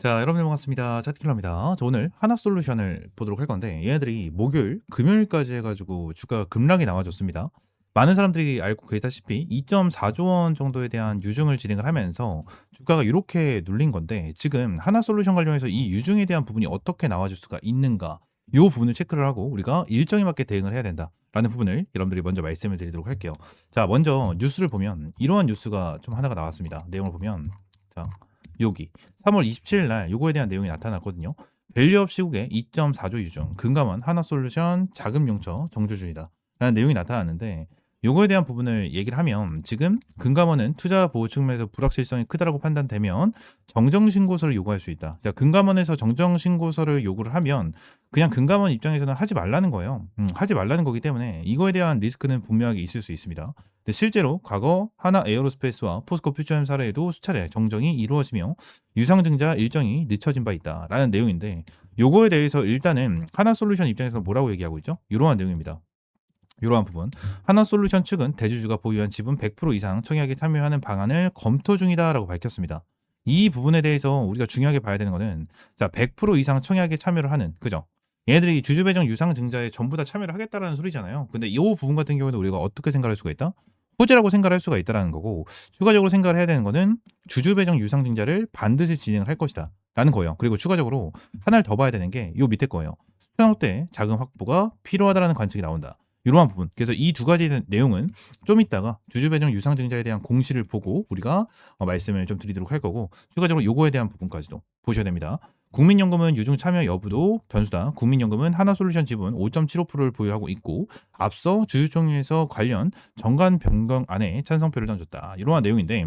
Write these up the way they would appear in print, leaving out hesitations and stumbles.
자, 여러분들 반갑습니다. 차트킬러입니다. 오늘 하나솔루션을 보도록 할 건데 얘네들이 목요일, 금요일까지 해가지고 주가 급락이 나와줬습니다. 많은 사람들이 알고 계시다시피 2.4조 원 정도에 대한 유증을 진행을 하면서 주가가 이렇게 눌린 건데 지금 하나솔루션 관련해서 이 유증에 대한 부분이 어떻게 나와줄 수가 있는가 이 부분을 체크를 하고 우리가 일정에 맞게 대응을 해야 된다라는 부분을 여러분들이 먼저 말씀을 드리도록 할게요. 자, 먼저 뉴스를 보면 이러한 뉴스가 좀 하나가 나왔습니다. 내용을 보면 자, 여기 3월 27일 날 요거에 대한 내용이 나타났거든요. 밸류업 시국에 2.4조 유증, 금감원, 하나솔루션, 자금융처 정조 중이다 라는 내용이 나타났는데 요거에 대한 부분을 얘기를 하면 지금 금감원은 투자 보호 측면에서 불확실성이 크다라고 판단되면 정정신고서를 요구할 수 있다. 자, 금감원에서 정정신고서를 요구를 하면 그냥 금감원 입장에서는 하지 말라는 거예요. 하지 말라는 거기 때문에 이거에 대한 리스크는 분명하게 있을 수 있습니다. 근데 실제로 과거 하나 에어로스페이스와 포스코 퓨처엠 사례에도 수차례 정정이 이루어지며 유상증자 일정이 늦춰진 바 있다라는 내용인데 요거에 대해서 일단은 하나솔루션 입장에서 뭐라고 얘기하고 있죠? 이러한 내용입니다. 이러한 부분. 하나솔루션 측은 대주주가 보유한 지분 100% 이상 청약에 참여하는 방안을 검토 중이다라고 밝혔습니다. 이 부분에 대해서 우리가 중요하게 봐야 되는 거는 자, 100% 이상 청약에 참여를 하는 그죠? 얘네들이 주주 배정 유상 증자에 전부 다 참여를 하겠다라는 소리잖아요. 근데 이 부분 같은 경우에는 우리가 어떻게 생각할 수가 있다? 호재라고 생각할 수가 있다라는 거고 추가적으로 생각을 해야 되는 거는 주주 배정 유상 증자를 반드시 진행을 할 것이다 라는 거예요. 그리고 추가적으로 하나를 더 봐야 되는 게 이 밑에 거예요. 수천억대 자금 확보가 필요하다라는 관측이 나온다. 이러한 부분. 그래서 이 두 가지 내용은 좀 이따가 주주 배정 유상 증자에 대한 공시를 보고 우리가 말씀을 좀 드리도록 할 거고 추가적으로 요거에 대한 부분까지도 보셔야 됩니다. 국민연금은 유증 참여 여부도 변수다. 국민연금은 하나솔루션 지분 5.75%를 보유하고 있고 앞서 주주총회에서 관련 정관 변경안에 찬성표를 던졌다. 이러한 내용인데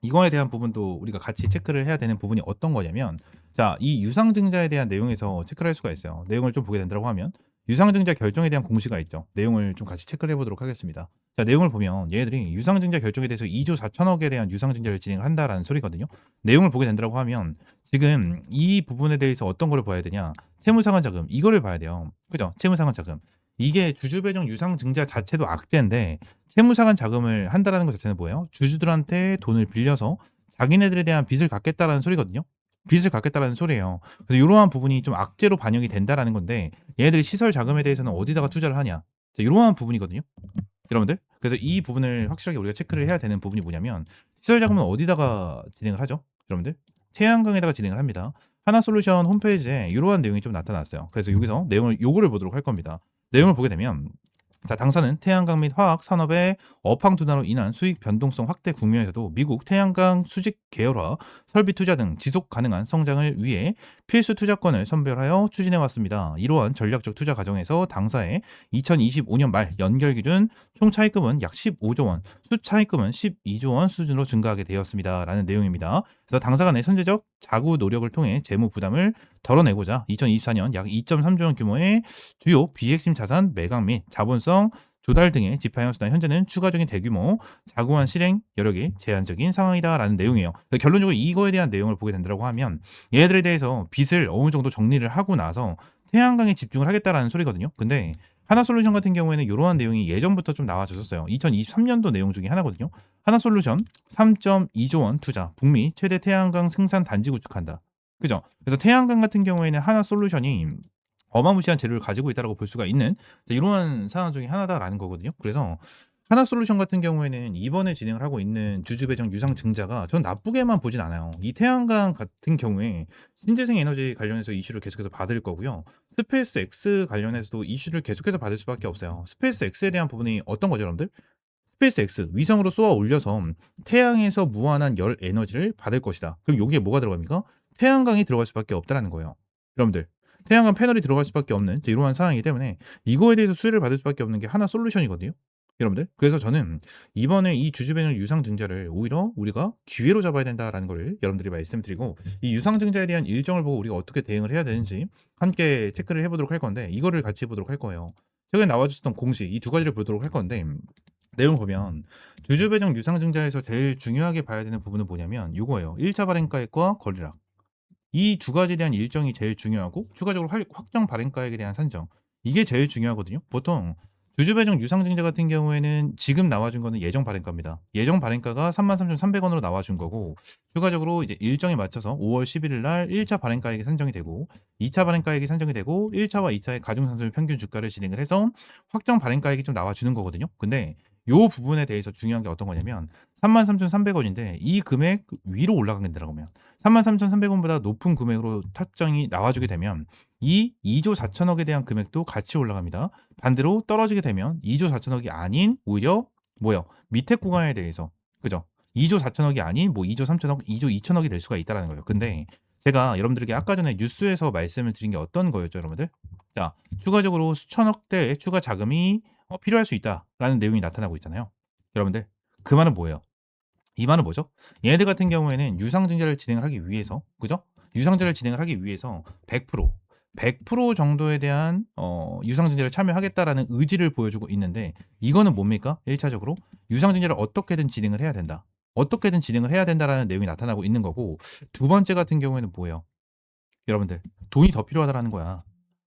이거에 대한 부분도 우리가 같이 체크를 해야 되는 부분이 어떤 거냐면 자, 이 유상증자에 대한 내용에서 체크를 할 수가 있어요. 내용을 좀 보게 된다고 하면 유상증자 결정에 대한 공시가 있죠. 내용을 좀 같이 체크를 해보도록 하겠습니다. 자, 내용을 보면 얘들이 유상증자 결정에 대해서 2조 4천억에 대한 유상증자를 진행을 한다라는 소리거든요. 내용을 보게 된다고 하면 지금 이 부분에 대해서 어떤 거를 봐야 되냐? 채무상환자금 이거를 봐야 돼요. 그죠? 채무상환자금 이게 주주배정 유상증자 자체도 악재인데 채무상환 자금을 한다라는 것 자체는 뭐예요? 주주들한테 돈을 빌려서 자기네들에 대한 빚을 갚겠다라는 소리거든요. 빚을 갚겠다라는 소리예요. 그래서 이러한 부분이 좀 악재로 반영이 된다라는 건데 얘네들이 시설 자금에 대해서는 어디다가 투자를 하냐? 자, 이러한 부분이거든요. 여러분들. 그래서 이 부분을 확실하게 우리가 체크를 해야 되는 부분이 뭐냐면 시설 자금은 어디다가 진행을 하죠? 여러분들. 태양광에다가 진행을 합니다. 하나솔루션 홈페이지에 이러한 내용이 좀 나타났어요. 그래서 여기서 내용을 요거를 보도록 할 겁니다. 내용을 보게 되면 자, 당사는 태양광 및 화학 산업의 업황 둔화로 인한 수익 변동성 확대 국면에서도 미국 태양광 수직 계열화, 설비 투자 등 지속 가능한 성장을 위해 필수 투자권을 선별하여 추진해 왔습니다. 이러한 전략적 투자 과정에서 당사의 2025년 말 연결 기준 총 차입금은 약 15조 원, 수차입금은 12조 원 수준으로 증가하게 되었습니다. 라는 내용입니다. 그래서 당사 간의 선제적 자구 노력을 통해 재무 부담을 덜어내고자 2024년 약 2.3조 원 규모의 주요 비핵심 자산 매각 및 자본성 조달 등의 집행하였으나 현재는 추가적인 대규모 자구안 실행 여력이 제한적인 상황이다라는 내용이에요. 그러니까 결론적으로 이거에 대한 내용을 보게 된다고 하면 얘들에 대해서 빚을 어느 정도 정리를 하고 나서 태양광에 집중을 하겠다라는 소리거든요. 근데 하나솔루션 같은 경우에는 이러한 내용이 예전부터 좀 나와줬었어요. 2023년도 내용 중에 하나거든요. 하나솔루션 3.2조 원 투자, 북미 최대 태양광 생산 단지 구축한다. 그죠? 그래서 태양광 같은 경우에는 하나솔루션이 어마무시한 재료를 가지고 있다고 볼 수가 있는 이러한 상황 중에 하나다라는 거거든요. 그래서 하나솔루션 같은 경우에는 이번에 진행을 하고 있는 주주배정 유상증자가 전 나쁘게만 보진 않아요. 이 태양광 같은 경우에 신재생 에너지 관련해서 이슈를 계속해서 받을 거고요. 스페이스 X 관련해서도 이슈를 계속해서 받을 수밖에 없어요. 스페이스 X에 대한 부분이 어떤 거죠, 여러분들? 스페이스 X 위성으로 쏘아 올려서 태양에서 무한한 열 에너지를 받을 것이다. 그럼 여기에 뭐가 들어갑니까? 태양광이 들어갈 수밖에 없다라는 거예요. 여러분들. 태양광 패널이 들어갈 수밖에 없는 이러한 상황이기 때문에 이거에 대해서 수혜를 받을 수밖에 없는 게 하나 솔루션이거든요. 여러분들. 그래서 저는 이번에 이 주주배정 유상증자를 오히려 우리가 기회로 잡아야 된다라는 거를 여러분들이 말씀드리고 이 유상증자에 대한 일정을 보고 우리가 어떻게 대응을 해야 되는지 함께 체크를 해보도록 할 건데 이거를 같이 해보도록 할 거예요. 최근에 나와줬던 공시 이 두 가지를 보도록 할 건데 내용을 보면 주주배정 유상증자에서 제일 중요하게 봐야 되는 부분은 뭐냐면 이거예요. 1차 발행가액과 거래량. 이 두 가지에 대한 일정이 제일 중요하고 추가적으로 확정 발행가액에 대한 산정. 이게 제일 중요하거든요. 보통 주주배정 유상증자 같은 경우에는 지금 나와준 거는 예정 발행가입니다. 예정 발행가가 33,300원으로 나와준 거고, 추가적으로 이제 일정에 맞춰서 5월 11일 날 1차 발행가액이 산정이 되고, 2차 발행가액이 산정이 되고, 1차와 2차의 가중상품 평균 주가를 진행을 해서 확정 발행가액이 좀 나와주는 거거든요. 근데 요 부분에 대해서 중요한 게 어떤 거냐면, 33,300원인데 이 금액 위로 올라가게 되라면 33,300원보다 높은 금액으로 탑정이 나와주게 되면 이 2조 4천억에 대한 금액도 같이 올라갑니다. 반대로 떨어지게 되면 2조 4천억이 아닌 오히려 뭐요? 밑에 구간에 대해서 그죠? 2조 4천억이 아닌 뭐 2조 3천억, 2조 2천억이 될 수가 있다라는 거예요. 근데 제가 여러분들에게 아까 전에 뉴스에서 말씀을 드린 게 어떤 거였죠, 여러분들? 자, 추가적으로 수천억 대의 추가 자금이 필요할 수 있다라는 내용이 나타나고 있잖아요. 여러분들, 그 말은 뭐예요? 이 말은 뭐죠? 얘네들 같은 경우에는 유상증자를 진행을 하기 위해서, 그죠? 유상증자를 진행을 하기 위해서 100% 정도에 대한 유상증자를 참여하겠다라는 의지를 보여주고 있는데, 이거는 뭡니까? 1차적으로 유상증자를 어떻게든 진행을 해야 된다. 어떻게든 진행을 해야 된다라는 내용이 나타나고 있는 거고, 두 번째 같은 경우에는 뭐예요? 여러분들, 돈이 더 필요하다라는 거야.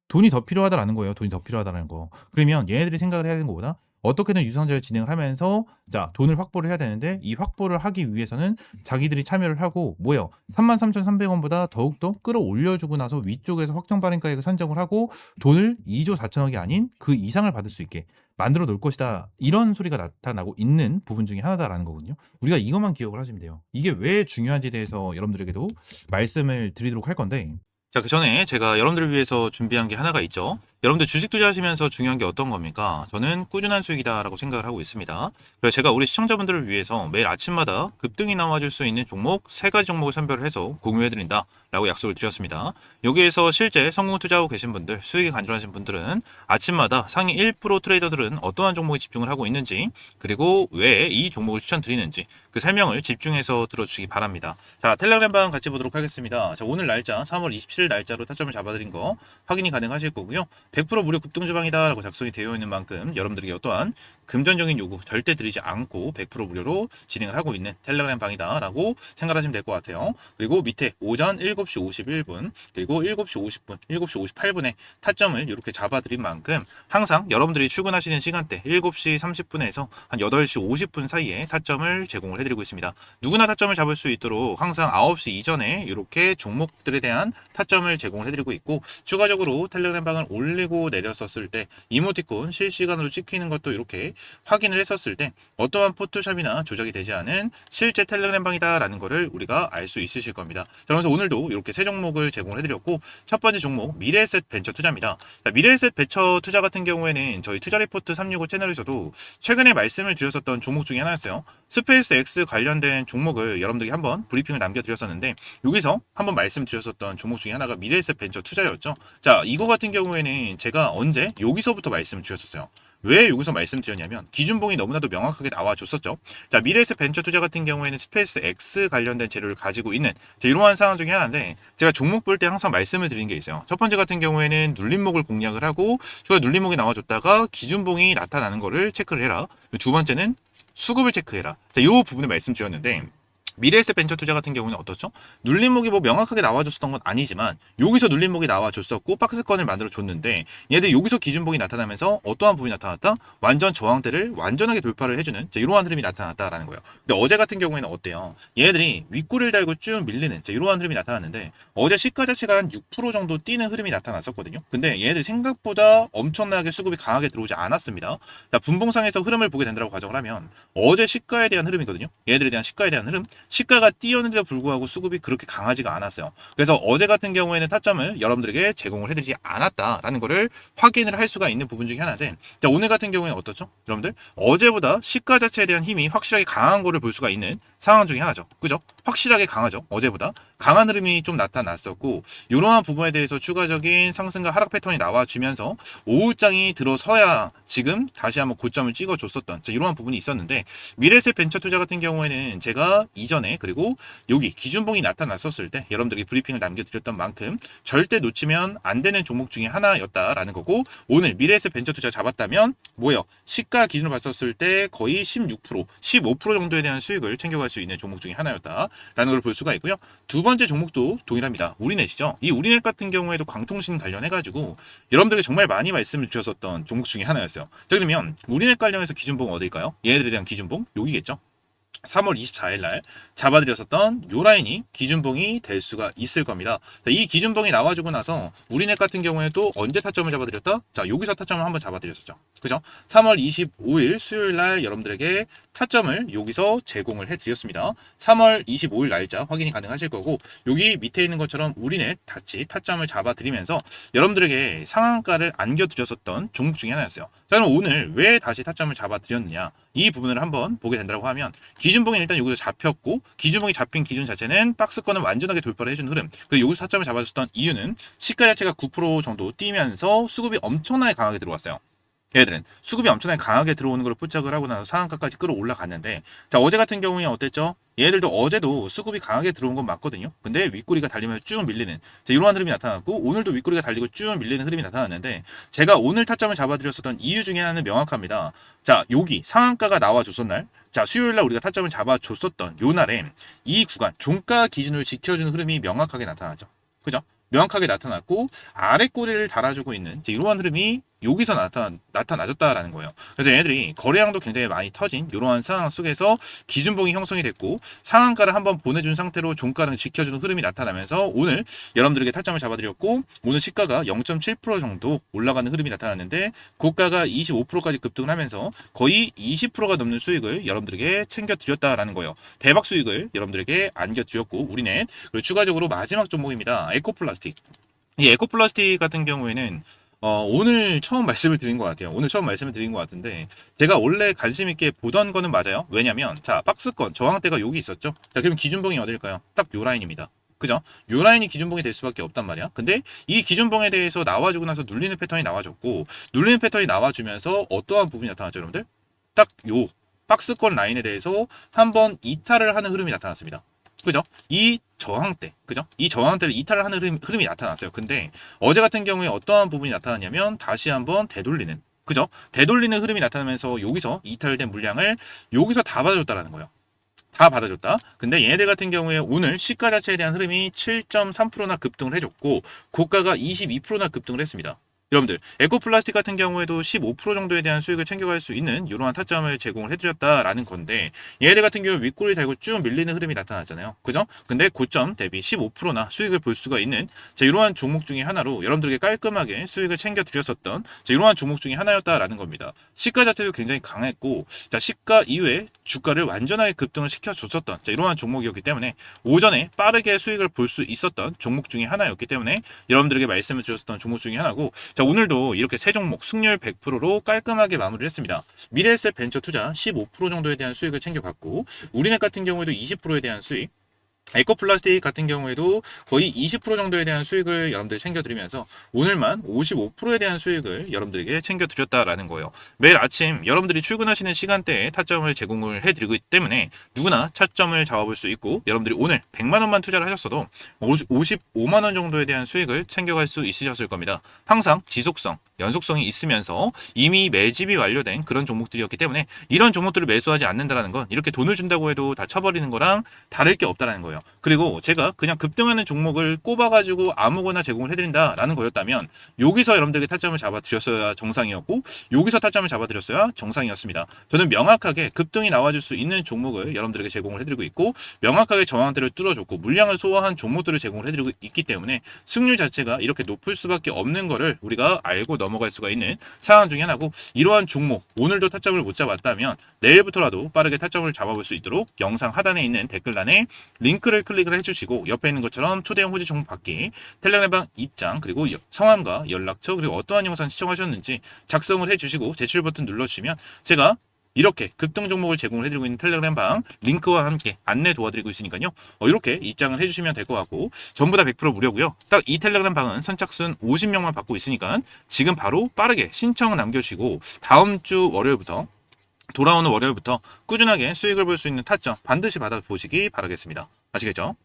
돈이 더 필요하다라는 거예요. 돈이 더 필요하다는 거. 그러면 얘네들이 생각을 해야 되는 것보다 어떻게든 유상증자를 진행을 하면서 자, 돈을 확보를 해야 되는데 이 확보를 하기 위해서는 자기들이 참여를 하고 뭐예요? 33,300원보다 더욱더 끌어올려주고 나서 위쪽에서 확정 발행가액을 산정을 하고 돈을 2조 4천억이 아닌 그 이상을 받을 수 있게 만들어 놓을 것이다. 이런 소리가 나타나고 있는 부분 중에 하나다라는 거거든요. 우리가 이것만 기억을 하시면 돼요. 이게 왜 중요한지에 대해서 여러분들에게도 말씀을 드리도록 할 건데, 자, 그 전에 제가 여러분들을 위해서 준비한 게 하나가 있죠. 여러분들 주식 투자하시면서 중요한 게 어떤 겁니까? 저는 꾸준한 수익이다라고 생각을 하고 있습니다. 그래서 제가 우리 시청자분들을 위해서 매일 아침마다 급등이 나와줄 수 있는 종목 3가지 종목을 선별을 해서 공유해드린다 라고 약속을 드렸습니다. 여기에서 실제 성공 투자하고 계신 분들, 수익이 간절하신 분들은 아침마다 상위 1% 트레이더들은 어떠한 종목에 집중을 하고 있는지, 그리고 왜 이 종목을 추천드리는지 그 설명을 집중해서 들어주시기 바랍니다. 자, 텔레그램방 같이 보도록 하겠습니다. 자, 오늘 날짜 3월 27일 날짜로 타점을 잡아드린 거 확인이 가능하실 거고요. 100% 무료 급등 주방이다 라고 작성이 되어 있는 만큼 여러분들에게 어떠한 금전적인 요구 절대 드리지 않고 100% 무료로 진행을 하고 있는 텔레그램 방이다 라고 생각하시면 될 것 같아요. 그리고 밑에 오전 7시 51분 그리고 7시 50분 7시 58분에 타점을 이렇게 잡아드린 만큼 항상 여러분들이 출근하시는 시간대 7시 30분에서 한 8시 50분 사이에 타점을 제공을 해드리고 있습니다. 누구나 타점을 잡을 수 있도록 항상 9시 이전에 이렇게 종목들에 대한 타점을 제공을 해드리고 있고, 추가적으로 텔레그램 방을 올리고 내렸었을 때 이모티콘 실시간으로 찍히는 것도 이렇게 확인을 했었을 때 어떠한 포토샵이나 조작이 되지 않은 실제 텔레그램 방이다 라는 거를 우리가 알 수 있으실 겁니다. 그래서 오늘도 이렇게 세 종목을 제공을 해드렸고, 첫 번째 종목 미래에셋 벤처 투자입니다. 자, 미래에셋 벤처 투자 같은 경우에는 저희 투자리포트 365 채널에서도 최근에 말씀을 드렸었던 종목 중에 하나였어요. 스페이스 X 관련된 종목을 여러분들이 한번 브리핑을 남겨드렸었는데, 여기서 한번 말씀드렸었던 종목 중에 하나가 미래에셋 벤처 투자였죠. 자, 이거 같은 경우에는 제가 언제 여기서부터 말씀을 드렸었어요. 왜 여기서 말씀드렸냐면 기준봉이 너무나도 명확하게 나와줬었죠. 자, 미래에셋 벤처 투자 같은 경우에는 스페이스 X 관련된 재료를 가지고 있는 이러한 상황 중에 하나인데, 제가 종목 볼 때 항상 말씀을 드린 게 있어요. 첫 번째 같은 경우에는 눌림목을 공략을 하고 추가 눌림목이 나와줬다가 기준봉이 나타나는 거를 체크를 해라. 두 번째는 수급을 체크해라. 자, 이 부분을 말씀드렸는데, 미래에셋 벤처 투자 같은 경우는 어떻죠? 눌림목이 뭐 명확하게 나와줬었던 건 아니지만 여기서 눌림목이 나와줬었고 박스권을 만들어 줬는데, 얘들 여기서 기준봉이 나타나면서 어떠한 부분이 나타났다? 완전 저항대를 완전하게 돌파를 해주는 이러한 흐름이 나타났다라는 거예요. 근데 어제 같은 경우에는 어때요? 얘들이 윗꼬리를 달고 쭉 밀리는 이러한 흐름이 나타났는데, 어제 시가 자체가 한 6% 정도 뛰는 흐름이 나타났었거든요. 근데 얘들 생각보다 엄청나게 수급이 강하게 들어오지 않았습니다. 자, 분봉상에서 흐름을 보게 된다고 가정을 하면 어제 시가에 대한 흐름이거든요. 얘들에 대한 시가에 대한 흐름, 시가가 뛰었는데도 불구하고 수급이 그렇게 강하지가 않았어요. 그래서 어제 같은 경우에는 타점을 여러분들에게 제공을 해드리지 않았다라는 것을 확인을 할 수가 있는 부분 중에 하나인데, 자, 오늘 같은 경우에는 어떻죠? 여러분들 어제보다 시가 자체에 대한 힘이 확실하게 강한 거를 볼 수가 있는 상황 중에 하나죠. 그죠? 확실하게 강하죠. 어제보다 강한 흐름이 좀 나타났었고, 이러한 부분에 대해서 추가적인 상승과 하락 패턴이 나와주면서 오후장이 들어서야 지금 다시 한번 고점을 찍어줬었던 이러한 부분이 있었는데, 미래에셋 벤처 투자 같은 경우에는 제가 이전에 그리고 여기 기준봉이 나타났었을 때 여러분들에게 브리핑을 남겨드렸던 만큼 절대 놓치면 안 되는 종목 중에 하나였다라는 거고, 오늘 미래에셋 벤처 투자 잡았다면 뭐예요? 시가 기준으로 봤었을 때 거의 16%, 15% 정도에 대한 수익을 챙겨갈 수 있는 종목 중에 하나였다라는 걸 볼 수가 있고요. 두 번째 종목도 동일합니다. 우리넷이죠. 이 우리넷 같은 경우에도 광통신 관련해가지고 여러분들이 정말 많이 말씀을 주셨었던 종목 중에 하나였어요. 자, 그러면 우리넷 관련해서 기준봉 어딜까요? 얘네들에 대한 기준봉 여기겠죠. 3월 24일 날 잡아드렸었던 요 라인이 기준봉이 될 수가 있을 겁니다. 자, 이 기준봉이 나와주고 나서 우리넷 같은 경우에도 언제 타점을 잡아드렸다? 자, 여기서 타점을 한번 잡아드렸었죠. 그죠? 3월 25일 수요일 날 여러분들에게 타점을 여기서 제공을 해드렸습니다. 3월 25일 날짜 확인이 가능하실 거고, 여기 밑에 있는 것처럼 우리넷 같이 타점을 잡아드리면서 여러분들에게 상한가를 안겨드렸었던 종목 중에 하나였어요. 자, 그럼 오늘 왜 다시 타점을 잡아드렸느냐? 이 부분을 한번 보게 된다고 하면, 기준봉이 일단 여기서 잡혔고, 기준봉이 잡힌 기준 자체는 박스권을 완전하게 돌파를 해준 흐름. 그리고 여기서 타점을 잡아줬던 이유는 시가 자체가 9% 정도 뛰면서 수급이 엄청나게 강하게 들어왔어요. 얘들은 수급이 엄청나게 강하게 들어오는 걸 포착을 하고 나서 상한가까지 끌어올라갔는데, 자, 어제 같은 경우에 어땠죠? 얘들도 어제도 수급이 강하게 들어온 건 맞거든요. 근데 윗꼬리가 달리면서 쭉 밀리는, 자, 이러한 흐름이 나타났고, 오늘도 윗꼬리가 달리고 쭉 밀리는 흐름이 나타났는데, 제가 오늘 타점을 잡아드렸었던 이유 중에 하나는 명확합니다. 자, 여기 상한가가 나와줬던 날, 자, 수요일날 우리가 타점을 잡아줬었던 요 날에 이 구간 종가 기준을 지켜주는 흐름이 명확하게 나타나죠. 그죠? 명확하게 나타났고, 아래 꼬리를 달아주고 있는 이러한 흐름이 여기서 나타나졌다라는 거예요. 그래서 얘네들이 거래량도 굉장히 많이 터진 이러한 상황 속에서 기준봉이 형성이 됐고, 상한가를 한번 보내준 상태로 종가를 지켜주는 흐름이 나타나면서 오늘 여러분들에게 타점을 잡아드렸고, 오늘 시가가 0.7% 정도 올라가는 흐름이 나타났는데, 고가가 25%까지 급등을 하면서 거의 20%가 넘는 수익을 여러분들에게 챙겨드렸다라는 거예요. 대박 수익을 여러분들에게 안겨드렸고, 우리는 그리고 추가적으로 마지막 종목입니다. 에코플라스틱. 이 에코플라스틱 같은 경우에는 오늘 처음 말씀을 드린 것 같아요. 오늘 처음 말씀을 드린 것 같은데, 제가 원래 관심 있게 보던 거는 맞아요. 왜냐면, 자, 박스권 저항대가 여기 있었죠. 자, 그럼 기준봉이 어딜까요? 딱 요 라인입니다. 그죠? 요 라인이 기준봉이 될 수밖에 없단 말이야. 근데 이 기준봉에 대해서 나와주고 나서 눌리는 패턴이 나와줬고, 눌리는 패턴이 나와주면서 어떠한 부분이 나타났죠, 여러분들? 딱 요 박스권 라인에 대해서 한번 이탈을 하는 흐름이 나타났습니다. 그죠? 이 저항대, 그죠? 이 저항대를 이탈을 하는 흐름이 나타났어요. 근데 어제 같은 경우에 어떠한 부분이 나타나냐면 다시 한번 되돌리는, 그죠? 되돌리는 흐름이 나타나면서 여기서 이탈된 물량을 여기서 다 받아줬다라는 거예요. 다 받아줬다. 근데 얘네들 같은 경우에 오늘 시가 자체에 대한 흐름이 7.3%나 급등을 해줬고, 고가가 22%나 급등을 했습니다. 여러분들, 에코플라스틱 같은 경우에도 15% 정도에 대한 수익을 챙겨갈 수 있는 이러한 타점을 제공을 해드렸다라는 건데, 얘네들 같은 경우 윗꼬리 달고 쭉 밀리는 흐름이 나타났잖아요. 그죠? 근데 고점 대비 15%나 수익을 볼 수가 있는, 자, 이러한 종목 중에 하나로 여러분들에게 깔끔하게 수익을 챙겨드렸었던, 자, 이러한 종목 중에 하나였다라는 겁니다. 시가 자체도 굉장히 강했고, 자, 시가 이후에 주가를 완전하게 급등을 시켜줬었던, 자, 이러한 종목이었기 때문에 오전에 빠르게 수익을 볼 수 있었던 종목 중에 하나였기 때문에 여러분들에게 말씀을 드렸었던 종목 중에 하나고, 자, 오늘도 이렇게 세 종목 승률 100%로 깔끔하게 마무리를 했습니다. 미래에셋 벤처 투자 15% 정도에 대한 수익을 챙겨갔고, 우리넷 같은 경우에도 20%에 대한 수익, 에코플라스틱 같은 경우에도 거의 20% 정도에 대한 수익을 여러분들 챙겨드리면서 오늘만 55%에 대한 수익을 여러분들에게 챙겨드렸다라는 거예요. 매일 아침 여러분들이 출근하시는 시간대에 타점을 제공을 해드리기 때문에 누구나 차점을 잡아볼 수 있고, 여러분들이 오늘 100만 원만 투자를 하셨어도 55만 원 정도에 대한 수익을 챙겨갈 수 있으셨을 겁니다. 항상 지속성, 연속성이 있으면서 이미 매집이 완료된 그런 종목들이었기 때문에 이런 종목들을 매수하지 않는다는 건 이렇게 돈을 준다고 해도 다 쳐버리는 거랑 다를 게 없다는 거예요. 그리고 제가 그냥 급등하는 종목을 꼽아가지고 아무거나 제공을 해드린다라는 거였다면 여기서 여러분들에게 타점을 잡아드렸어야 정상이었고, 여기서 타점을 잡아드렸어야 정상이었습니다. 저는 명확하게 급등이 나와줄 수 있는 종목을 여러분들에게 제공을 해드리고 있고, 명확하게 저항대를 뚫어줬고 물량을 소화한 종목들을 제공을 해드리고 있기 때문에 승률 자체가 이렇게 높을 수밖에 없는 거를 우리가 알고 넘어갈 수가 있는 상황 중에 하나고, 이러한 종목 오늘도 타점을 못 잡았다면 내일부터라도 빠르게 타점을 잡아볼 수 있도록 영상 하단에 있는 댓글란에 링크를 클릭을 해주시고, 옆에 있는 것처럼 초대형 호지 종목 받기, 텔레그램방 입장, 그리고 성함과 연락처, 그리고 어떠한 영상 시청하셨는지 작성을 해주시고 제출 버튼 눌러주시면 제가 이렇게 급등 종목을 제공을 해드리고 있는 텔레그램 방 링크와 함께 안내 도와드리고 있으니까요. 이렇게 입장을 해주시면 될 것 같고, 전부 다 100% 무료고요. 딱 이 텔레그램 방은 선착순 50명만 받고 있으니까 지금 바로 빠르게 신청을 남겨주시고 다음 주 월요일부터, 돌아오는 월요일부터 꾸준하게 수익을 볼 수 있는 타점 반드시 받아보시기 바라겠습니다. 아시겠죠?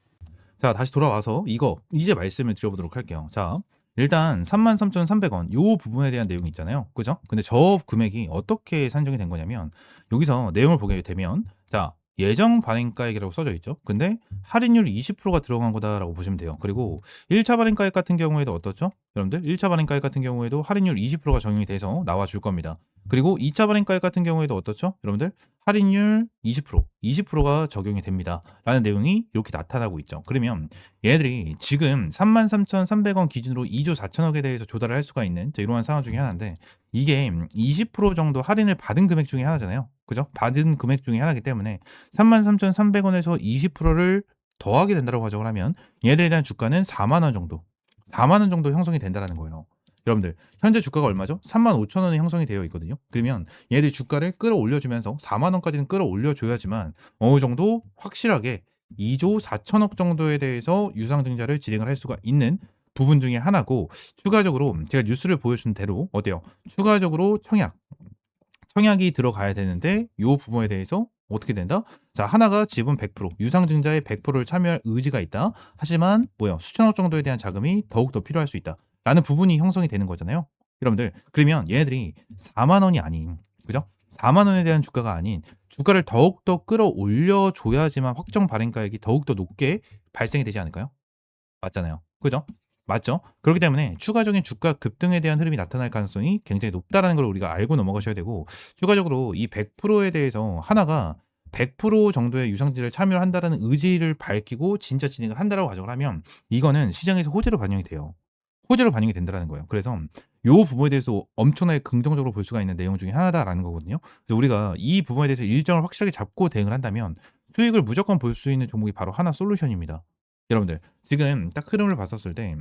자, 다시 돌아와서 이거 이제 말씀을 드려보도록 할게요. 자, 일단 33,300원 요 부분에 대한 내용이 있잖아요. 그죠? 근데 저 금액이 어떻게 산정이 된 거냐면, 여기서 내용을 보게 되면, 자, 예정 발행가액이라고 써져 있죠. 근데 할인율 20%가 들어간 거다라고 보시면 돼요. 그리고 1차 발행가액 같은 경우에도 어떻죠? 여러분들 1차 발행가액 같은 경우에도 할인율 20%가 적용이 돼서 나와 줄 겁니다. 그리고 2차 발행가액 같은 경우에도 어떻죠? 여러분들 할인율 20%가 적용이 됩니다. 라는 내용이 이렇게 나타나고 있죠. 그러면 얘네들이 지금 33,300원 기준으로 2조 4천억에 대해서 조달을 할 수가 있는 이러한 상황 중에 하나인데 이게 20% 정도 할인을 받은 금액 중에 하나잖아요. 그죠? 받은 금액 중에 하나이기 때문에 33,300원에서 20%를 더하게 된다고 가정을 하면 얘들에 대한 주가는 4만 원 정도, 4만 원 정도 형성이 된다는 거예요. 여러분들 현재 주가가 얼마죠? 35,000원이 형성이 되어 있거든요. 그러면 얘들이 주가를 끌어올려주면서 4만 원까지는 끌어올려줘야지만 어느 정도 확실하게 2조 4천억 정도에 대해서 유상증자를 진행을 할 수가 있는 부분 중에 하나고 추가적으로 제가 뉴스를 보여준 대로 어때요? 추가적으로 청약이 들어가야 되는데 요 부분에 대해서 어떻게 된다? 자, 하나가 지분 100%, 유상증자의 100%를 참여할 의지가 있다. 하지만 수천억 정도에 대한 자금이 더욱더 필요할 수 있다. 라는 부분이 형성이 되는 거잖아요. 여러분들, 그러면 얘네들이 4만 원이 아닌, 그죠? 4만 원에 대한 주가가 아닌 주가를 더욱더 끌어올려 줘야지만 확정 발행가액이 더욱더 높게 발생이 되지 않을까요? 맞잖아요. 그죠? 맞죠? 그렇기 때문에 추가적인 주가 급등에 대한 흐름이 나타날 가능성이 굉장히 높다라는 걸 우리가 알고 넘어가셔야 되고 추가적으로 이 100%에 대해서 하나가 100% 정도의 유상증자를 참여를 한다라는 의지를 밝히고 진짜 진행을 한다라고 가정을 하면 이거는 시장에서 호재로 반영이 돼요. 호재로 반영이 된다라는 거예요. 그래서 요 부분에 대해서 엄청나게 긍정적으로 볼 수가 있는 내용 중에 하나다라는 거거든요. 그래서 우리가 이 부분에 대해서 일정을 확실하게 잡고 대응을 한다면 수익을 무조건 볼 수 있는 종목이 바로 하나솔루션입니다. 여러분들 지금 딱 흐름을 봤었을 때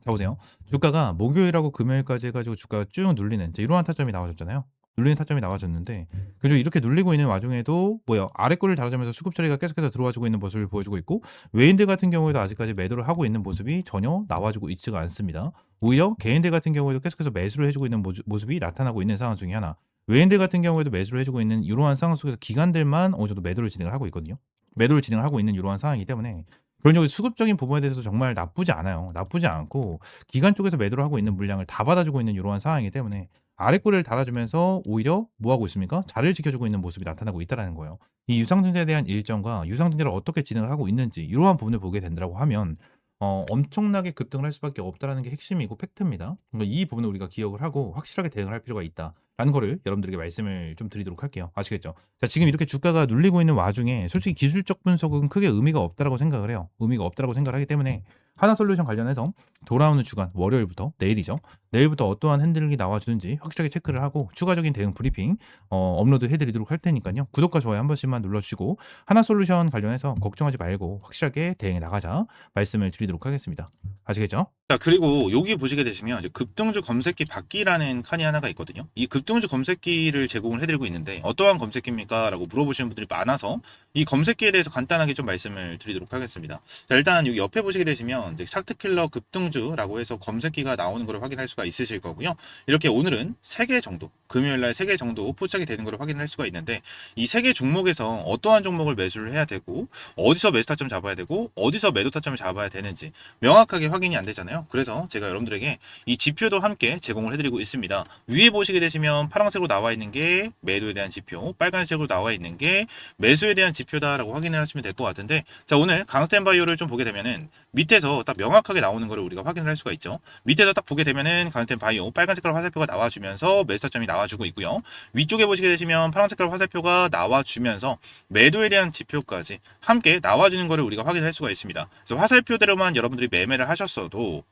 자 보세요. 주가가 목요일하고 금요일까지 해가지고 주가가 쭉 눌리는 이러한 타점이 나와줬잖아요. 눌리는 타점이 나와줬는데 그리고 이렇게 눌리고 있는 와중에도 아래 꼬리를 달아주면서 수급 처리가 계속해서 들어와주고 있는 모습을 보여주고 있고 외인들 같은 경우에도 아직까지 매도를 하고 있는 모습이 전혀 나와주고 있지가 않습니다. 오히려 개인들 같은 경우에도 계속해서 매수를 해주고 있는 모습이 나타나고 있는 상황 중에 하나. 외인들 같은 경우에도 매수를 해주고 있는 이러한 상황 속에서 기관들만 어느 정도 매도를 진행을 하고 있거든요. 매도를 진행을 하고 있는 이러한 상황이기 때문에 그런 쪽의 수급적인 부분에 대해서도 정말 나쁘지 않아요. 나쁘지 않고 기관 쪽에서 매도를 하고 있는 물량을 다 받아주고 있는 이러한 상황이기 때문에 아래 꼬리를 달아주면서 오히려 뭐 하고 있습니까? 자리를 지켜주고 있는 모습이 나타나고 있다는 거예요. 이 유상증자에 대한 일정과 유상증자를 어떻게 진행을 하고 있는지 이러한 부분을 보게 된다고 하면 엄청나게 급등을 할 수밖에 없다는 게 핵심이고 팩트입니다. 그러니까 이 부분을 우리가 기억을 하고 확실하게 대응을 할 필요가 있다라는 거를 여러분들에게 말씀을 좀 드리도록 할게요. 아시겠죠? 자, 지금 이렇게 주가가 눌리고 있는 와중에 솔직히 기술적 분석은 크게 의미가 없다라고 생각을 해요. 의미가 없다라고 생각을 하기 때문에 하나솔루션 관련해서 돌아오는 주간 월요일부터 내일이죠. 내일부터 어떠한 핸들링이 나와주는지 확실하게 체크를 하고 추가적인 대응 브리핑 업로드 해드리도록 할 테니까요. 구독과 좋아요 한 번씩만 눌러주시고 하나솔루션 관련해서 걱정하지 말고 확실하게 대응해 나가자 말씀을 드리도록 하겠습니다. 아시겠죠? 자, 그리고 여기 보시게 되시면 이제 급등주 검색기 받기라는 칸이 하나가 있거든요. 이 급등주 검색기를 제공을 해드리고 있는데 어떠한 검색기입니까? 라고 물어보시는 분들이 많아서 이 검색기에 대해서 간단하게 좀 말씀을 드리도록 하겠습니다. 자, 일단 여기 옆에 보시게 되시면 이제 차트킬러 급등주라고 해서 검색기가 나오는 걸 확인할 수가 있으실 거고요. 이렇게 오늘은 3개 정도, 금요일날 3개 정도 포착이 되는 걸 확인할 수가 있는데 이 3개 종목에서 어떠한 종목을 매수를 해야 되고 어디서 매수 타점 잡아야 되고 어디서 매도 타점을 잡아야 되는지 명확하게 확인이 안 되잖아요. 그래서 제가 여러분들에게 이 지표도 함께 제공을 해드리고 있습니다. 위에 보시게 되시면 파란색으로 나와 있는 게 매도에 대한 지표, 빨간색으로 나와 있는 게 매수에 대한 지표다라고 확인을 하시면 될 것 같은데 자, 오늘 강스텐바이오를 좀 보게 되면은 밑에서 딱 명확하게 나오는 거를 우리가 확인을 할 수가 있죠. 밑에서 딱 보게 되면은 강스텐바이오 빨간 색깔 화살표가 나와주면서 매수 타점이 나와주고 있고요. 위쪽에 보시게 되시면 파란 색깔 화살표가 나와주면서 매도에 대한 지표까지 함께 나와주는 거를 우리가 확인할 수가 있습니다. 그래서 화살표대로만 여러분들이 매매를 하셨어도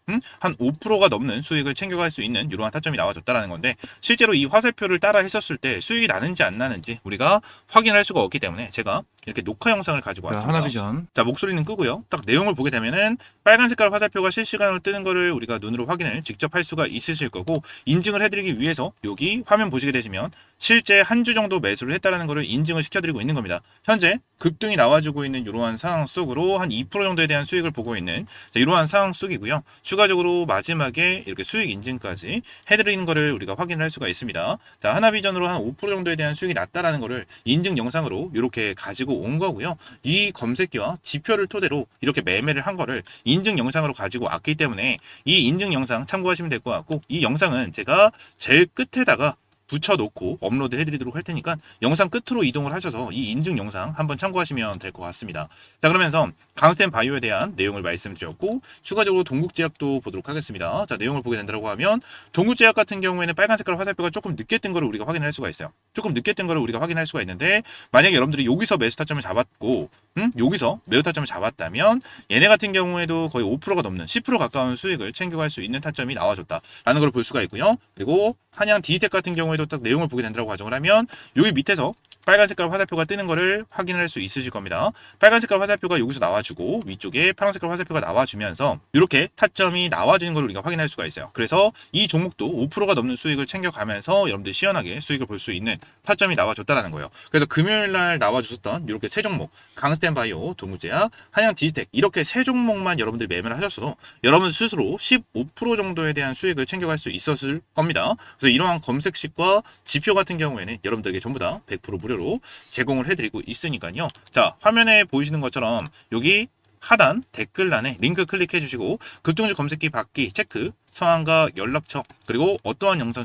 한 5%가 넘는 수익을 챙겨갈 수 있는 이러한 타점이 나와줬다라는 건데 실제로 이 화살표를 따라 했었을 때 수익이 나는지 안 나는지 우리가 확인할 수가 없기 때문에 제가 이렇게 녹화 영상을 가지고 왔습니다. 하나비전. 자, 목소리는 끄고요. 딱 내용을 보게 되면은 빨간 색깔 화살표가 실시간으로 뜨는 거를 우리가 눈으로 확인을 직접 할 수가 있으실 거고 인증을 해드리기 위해서 여기 화면 보시게 되시면 실제 한 주 정도 매수를 했다라는 거를 인증을 시켜드리고 있는 겁니다. 현재 급등이 나와주고 있는 이러한 상황 속으로 한 2% 정도에 대한 수익을 보고 있는 이러한 상황 속이고요. 추가적으로 마지막에 이렇게 수익 인증까지 해드리는 거를 우리가 확인을 할 수가 있습니다. 자, 하나비전으로 한 5% 정도에 대한 수익이 났다라는 거를 인증 영상으로 이렇게 가지고 온 거고요. 이 검색기와 지표를 토대로 이렇게 매매를 한 거를 인증 영상으로 가지고 왔기 때문에 이 인증 영상 참고하시면 될 것 같고 이 영상은 제가 제일 끝에다가 붙여놓고 업로드 해드리도록 할 테니까 영상 끝으로 이동을 하셔서 이 인증 영상 한번 참고하시면 될 것 같습니다. 자, 그러면서 강스텐 바이오에 대한 내용을 말씀드렸고 추가적으로 동국제약도 보도록 하겠습니다. 자, 내용을 보게 된다고 하면 동국제약 같은 경우에는 빨간 색깔 화살표가 조금 늦게 뜬 거를 우리가 확인할 수가 있어요. 조금 늦게 뜬 거를 우리가 확인할 수가 있는데 만약에 여러분들이 여기서 매수 타점을 잡았고 여기서 매수 타점을 잡았다면 얘네 같은 경우에도 거의 5%가 넘는 10% 가까운 수익을 챙겨갈 수 있는 타점이 나와줬다라는 걸 볼 수가 있고요. 그리고 한양 디지텍 같은 경우에도 딱 내용을 보게 된다고 가정을 하면 여기 밑에서 빨간 색깔 화살표가 뜨는 거를 확인할 수 있으실 겁니다. 빨간 색깔 화살표가 여기서 나와주고 위쪽에 파란 색깔 화살표가 나와주면서 이렇게 타점이 나와주는 걸 우리가 확인할 수가 있어요. 그래서 이 종목도 5%가 넘는 수익을 챙겨가면서 여러분들 시원하게 수익을 볼 수 있는 타점이 나와줬다라는 거예요. 그래서 금요일 날 나와주셨던 이렇게 세 종목 강스텐바이오, 동국제약, 한양 디지텍 이렇게 세 종목만 여러분들 매매를 하셨어도 여러분 스스로 15% 정도에 대한 수익을 챙겨갈 수 있었을 겁니다. 그래서 이러한 검색식과 지표 같은 경우에는 여러분들에게 전부 다 100% 무료로 제공을 해드리고 있으니까요. 자, 화면에 보이시는 것처럼 여기 하단 댓글란에 링크 클릭해 주시고 급등주 검색기 받기 체크, 성함과 연락처, 그리고 어떠한 영상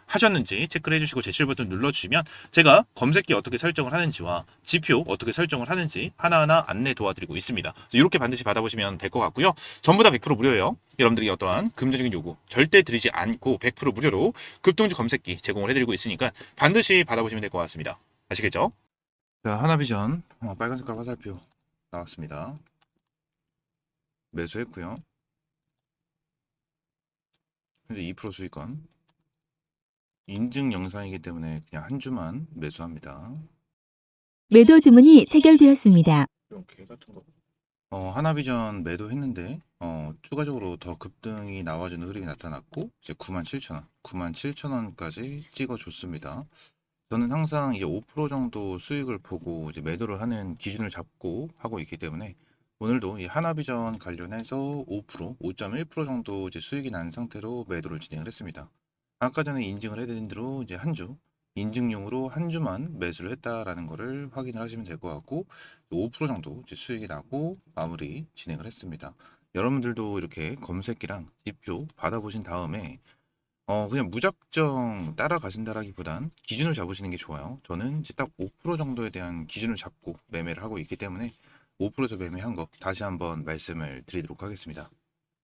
하셨는지 체크를 해주시고 제출 버튼 눌러주시면 제가 검색기 어떻게 설정을 하는지와 지표 어떻게 설정을 하는지 하나하나 안내 도와드리고 있습니다. 이렇게 반드시 받아보시면 될 것 같고요. 전부 다 100% 무료예요. 여러분들이 어떠한 금전적인 요구 절대 드리지 않고 100% 무료로 급등주 검색기 제공을 해드리고 있으니까 반드시 받아보시면 될 것 같습니다. 아시겠죠? 자, 하나비전 빨간 색깔 화살표 나왔습니다. 매수했고요. 현재 2% 수익권. 인증 영상이기 때문에 그냥 한 주만 매수합니다. 매도 주문이 체결되었습니다. 이런 개 같은 거. 하나비전 매도했는데 추가적으로 더 급등이 나와주는 흐름이 나타났고 이제 97,000원, 97,000원까지 찍어줬습니다. 저는 항상 이제 5% 정도 수익을 보고 이제 매도를 하는 기준을 잡고 하고 있기 때문에 오늘도 이 하나비전 관련해서 5%, 5.1% 정도 이제 수익이 난 상태로 매도를 진행을 했습니다. 아까 전에 인증을 해드린 대로 이제 한 주, 인증용으로 한 주만 매수를 했다라는 거를 확인을 하시면 될 것 같고 5% 정도 이제 수익이 나고 마무리 진행을 했습니다. 여러분들도 이렇게 검색기랑 지표 받아보신 다음에 그냥 무작정 따라가신다라기보단 기준을 잡으시는 게 좋아요. 저는 이제 딱 5% 정도에 대한 기준을 잡고 매매를 하고 있기 때문에 5%에서 매매한 거 다시 한번 말씀을 드리도록 하겠습니다.